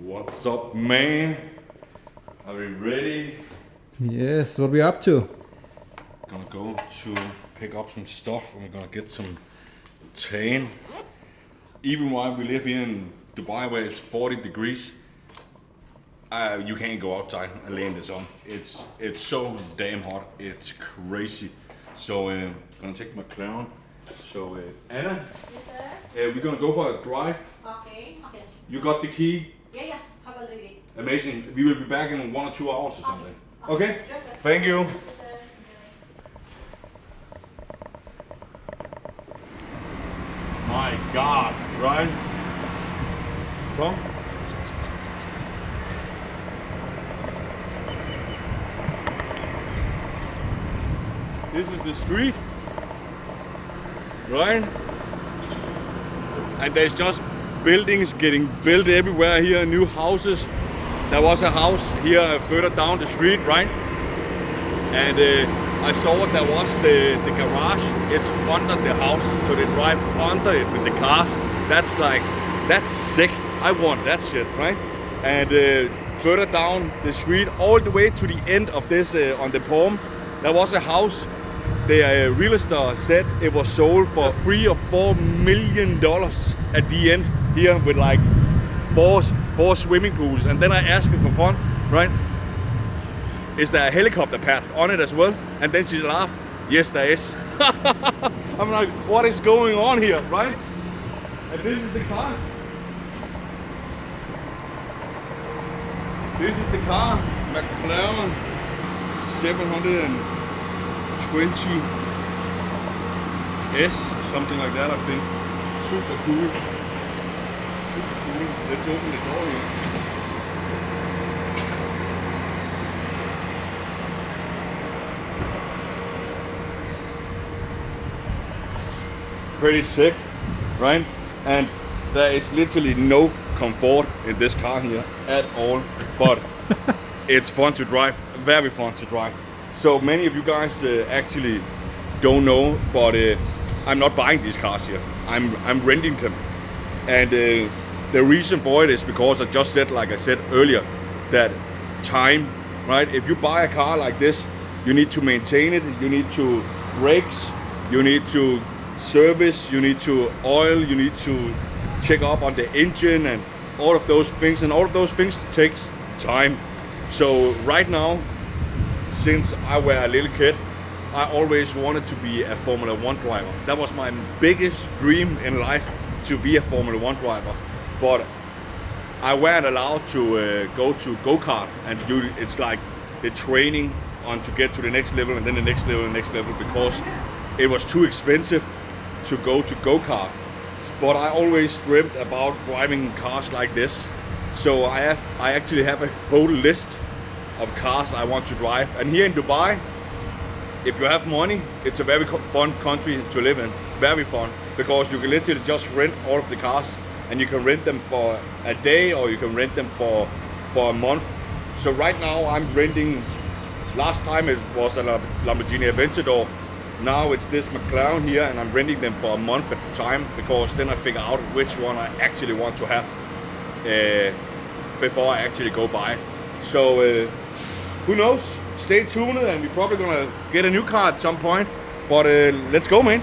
What's up, man? Are we ready? Yes, what are we up to? Gonna go to pick up some stuff and we're gonna get some tan. Even while we live here in Dubai where it's 40 degrees, you can't go outside and lay in the sun. It's so damn hot, it's crazy. So gonna take McLaren. So Anna, Yes, we're gonna go for a drive. okay. You got the key? Yeah. Have a look at it. Amazing. We will be back in 1 or 2 hours or something. Okay? Yes, sir. Thank you. Yes, sir. My God, Ryan. Come. This is the street, right? And there's just buildings getting built everywhere here, new houses. There was a house here further down the street, right? And I saw there was the garage. It's under the house, so they drive under it with the cars. That's sick. I want that shit, right? And further down the street, all the way to the end of this on the Palm, there was a house. The real estate said it was sold for $3 or $4 million at the end here with like four swimming pools. And then I asked her for fun, right? Is there a helicopter pad on it as well? And then she laughed. Yes, there is. I'm like, what is going on here, right? And this is the car. This is the car, McLaren 720S, something like that, I think. Super cool. Super cool. Let's open the door here. Pretty sick, right? And there is literally no comfort in this car here at all, but it's fun to drive, very fun to drive. So many of you guys actually don't know, but I'm not buying these cars here. I'm renting them, and the reason for it is because I just said, like I said earlier, that time, right? If you buy a car like this, you need to maintain it, you need to brakes, you need to service, you need to oil, you need to check up on the engine and all of those things, and all of those things takes time. So right now, since I were a little kid, I always wanted to be a Formula 1 driver. That was my biggest dream in life, to be a Formula 1 driver. But I weren't allowed to go to go-kart and do, it's like the training on to get to the next level and then the next level and the next level, because it was too expensive to go to go-kart. But I always dreamt about driving cars like this. So I actually have a whole list of cars I want to drive. And here in Dubai, if you have money, it's a very fun country to live in. Very fun, because you can literally just rent all of the cars, and you can rent them for a day or you can rent them for a month. So right now I'm renting, last time it was a Lamborghini Aventador. Now it's this McLaren here, and I'm renting them for a month at a time, because then I figure out which one I actually want to have before I actually go buy. So who knows? Stay tuned, and we're probably gonna get a new car at some point. But let's go, man.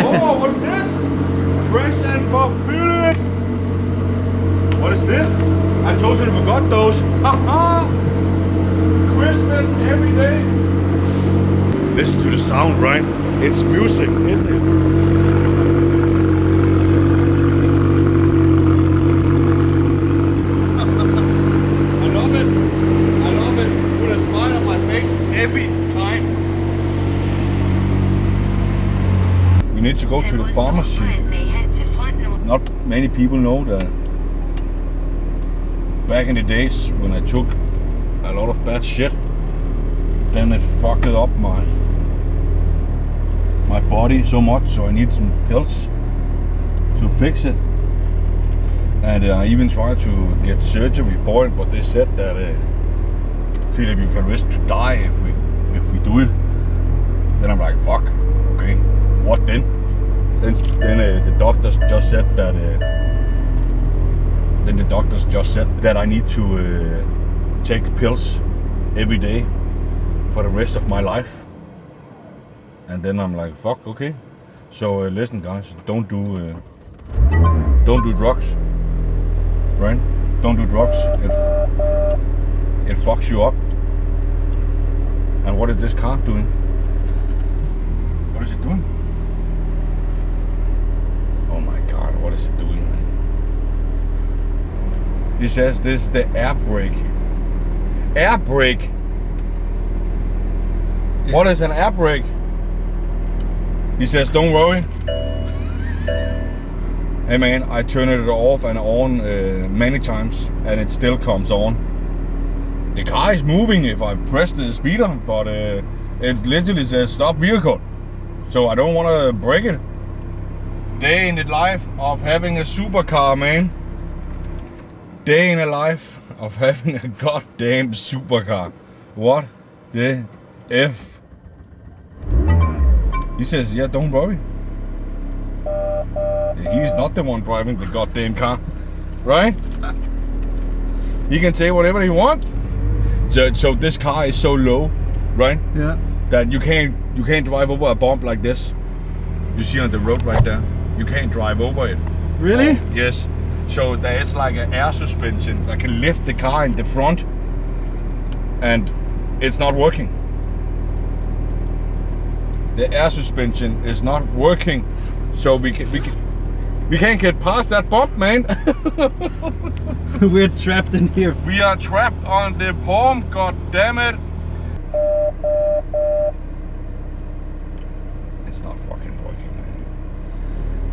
Oh, what's this? Present for Phillip. What is this? I totally forgot those. Haha! Christmas every day. Listen to the sound, right? It's music, isn't it? I love it. I love it. With a smile on my face every time. We need to go to the pharmacy. Not many people know that back in the days when I took a lot of bad shit, then it fucked it up my my body so much, so I need some pills to fix it. And I even tried to get surgery for it, but they said that Phillip, you can risk to die if we do it. Then I'm like, fuck, okay, what then? Then the doctors just said that. Then the doctors just said that I need to take pills every day for the rest of my life. And then I'm like, fuck, okay. So listen, guys, don't do drugs, right? Don't do drugs. It fucks you up. And what is this car doing? What is it doing? Oh my god, what is it doing, man? He says this is the air brake. Air brake? Yeah. What is an air brake? He says, don't worry. Hey man, I turned it off and on many times and it still comes on. The car is moving if I press the speeder, but it literally says stop vehicle. So I don't want to break it. Day in the life of having a supercar, man. Day in the life of having a goddamn supercar. What the F? He says, yeah, don't worry. He's not the one driving the goddamn car, right? He can say whatever he wants. So this car is so low, right? Yeah. That you can't drive over a bump like this. You see on the road right there. You can't drive over it. Really? Oh, yes. So there is like an air suspension that can lift the car in the front, and it's not working. The air suspension is not working, so we can't get past that bump, man. We're trapped in here. We are trapped on the bump. God damn it! It's not fucking working, man.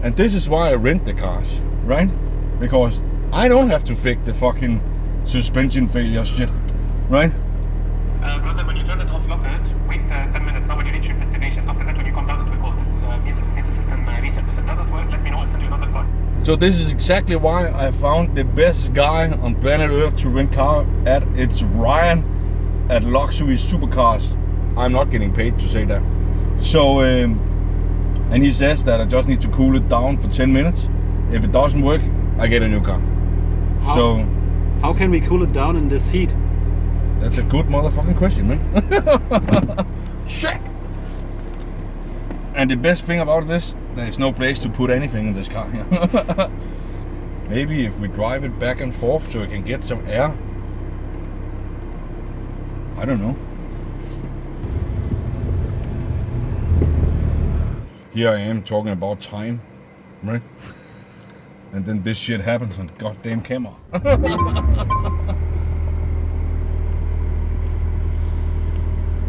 And this is why I rent the cars, right? Because I don't have to fix the fucking suspension failure shit, right? Brother, when you turn it off, lock it. Wait 10 minutes. Now when you reach your destination, after that when you come down, it will call. This needs a system reset. If it doesn't work, let me know. I'll send you another car. So this is exactly why I found the best guy on planet Earth to rent car at. It's Ryan at Luxury Supercars. I'm not getting paid to say that. So, and he says that I just need to cool it down for 10 minutes. If it doesn't work, I get a new car. How can we cool it down in this heat? That's a good motherfucking question, man. Shit! And the best thing about this, there's no place to put anything in this car here. Maybe if we drive it back and forth so we can get some air. I don't know. Here I am talking about time, right? And then this shit happens on goddamn camera.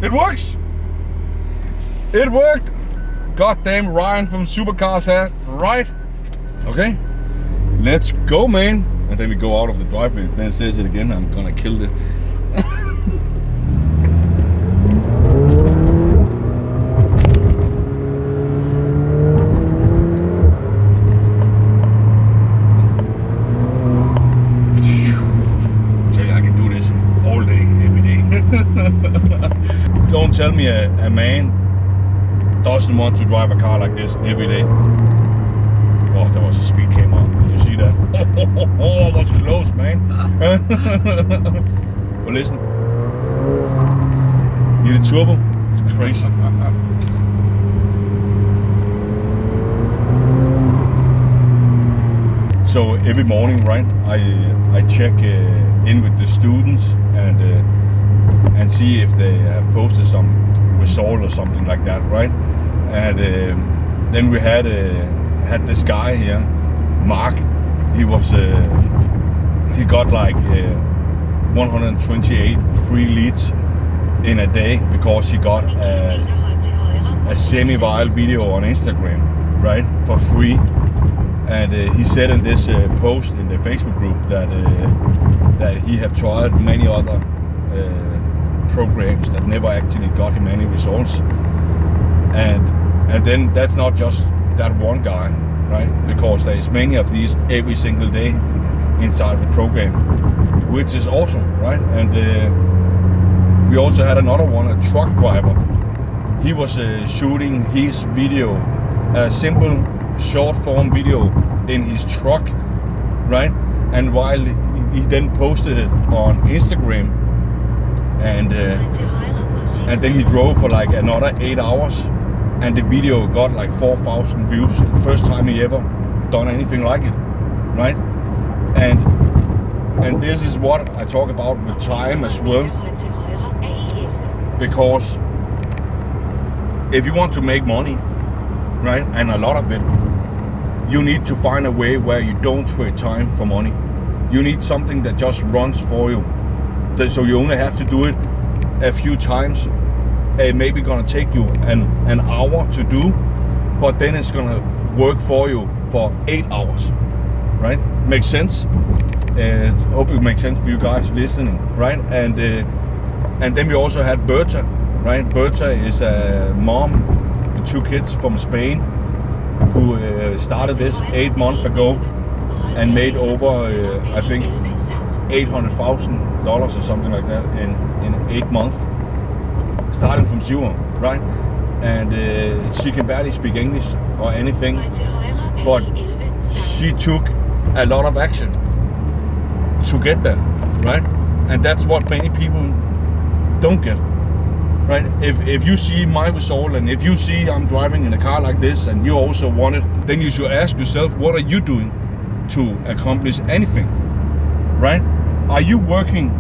It works! It worked! Goddamn Ryan from Supercars hat, right? Okay, let's go, man. And then we go out of the driveway. Then it says it again, I'm gonna kill it. Don't tell me a man doesn't want to drive a car like this every day. Oh, there was a speed camera. Did you see that? Oh, that was close, man. But listen, hear the turbo? It's crazy. So every morning, right, I check in with the students and see if they have posted some result or something like that, right? And then we had this guy here, Mark. He got like 128 free leads in a day because he got a semi-viral video on Instagram, right, for free. And he said in this post in the Facebook group that he have tried many other programs that never actually got him any results. And And then that's not just that one guy, right? Because there's many of these every single day inside of the program, which is awesome, right? And we also had another one, a truck driver. He was shooting his video, a simple short form video in his truck, right? And while he then posted it on Instagram, and then he drove for like another 8 hours, and the video got like 4,000 views. First time he ever done anything like it, right? And this is what I talk about with time as well, because if you want to make money, right, and a lot of it, you need to find a way where you don't trade time for money. You need something that just runs for you. So you only have to do it a few times. It may be gonna take you an hour to do, but then it's gonna work for you for 8 hours, right? Makes sense? Hope it makes sense for you guys listening, right? And then we also had Berta, right? Berta is a mom with 2 kids from Spain who started this 8 months ago and made over, I think, $800,000 or something like that in 8 months, starting from zero, right? And she can barely speak English or anything, but she took a lot of action to get there, right? And that's what many people don't get, right? If you see my result, and if you see I'm driving in a car like this and you also want it, then you should ask yourself, what are you doing to accomplish anything, right? Are you working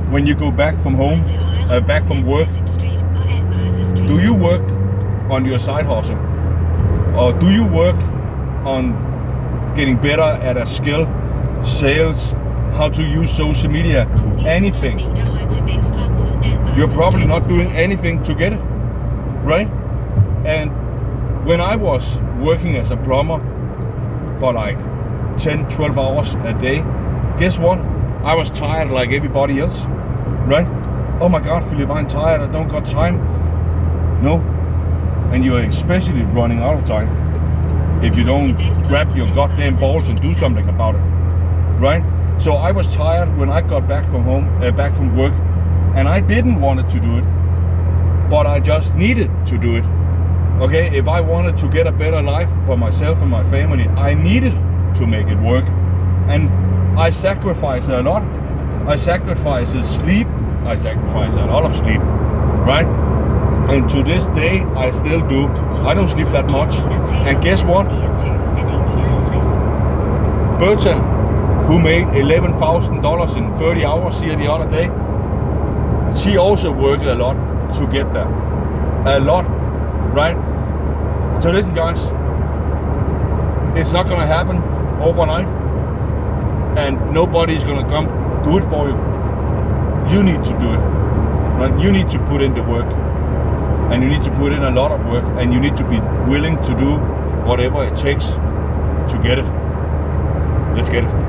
when you go back from home, back from work? Do you work on your side hustle? Or do you work on getting better at a skill, sales, how to use social media, anything? You're probably not doing anything to get it, right? And when I was working as a plumber for like 10, 12 hours a day, guess what? I was tired like everybody else, right? Oh my God, Phillip, I'm tired, I don't got time. No, and you're especially running out of time if you don't grab your goddamn balls and do something about it, right? So I was tired when I got back from home, back from work, and I didn't want to do it, but I just needed to do it. Okay, if I wanted to get a better life for myself and my family, I needed to make it work, and I sacrificed a lot. I sacrificed sleep. I sacrificed a lot of sleep, right? And to this day, I still do. I don't sleep that much. And guess what? Berta, who made $11,000 in 30 hours here the other day, she also worked a lot to get there. A lot, right? So listen, guys, it's not gonna happen overnight, and nobody's gonna come do it for you. You need to do it, right? You need to put in the work, and you need to put in a lot of work, and you need to be willing to do whatever it takes to get it. Let's get it.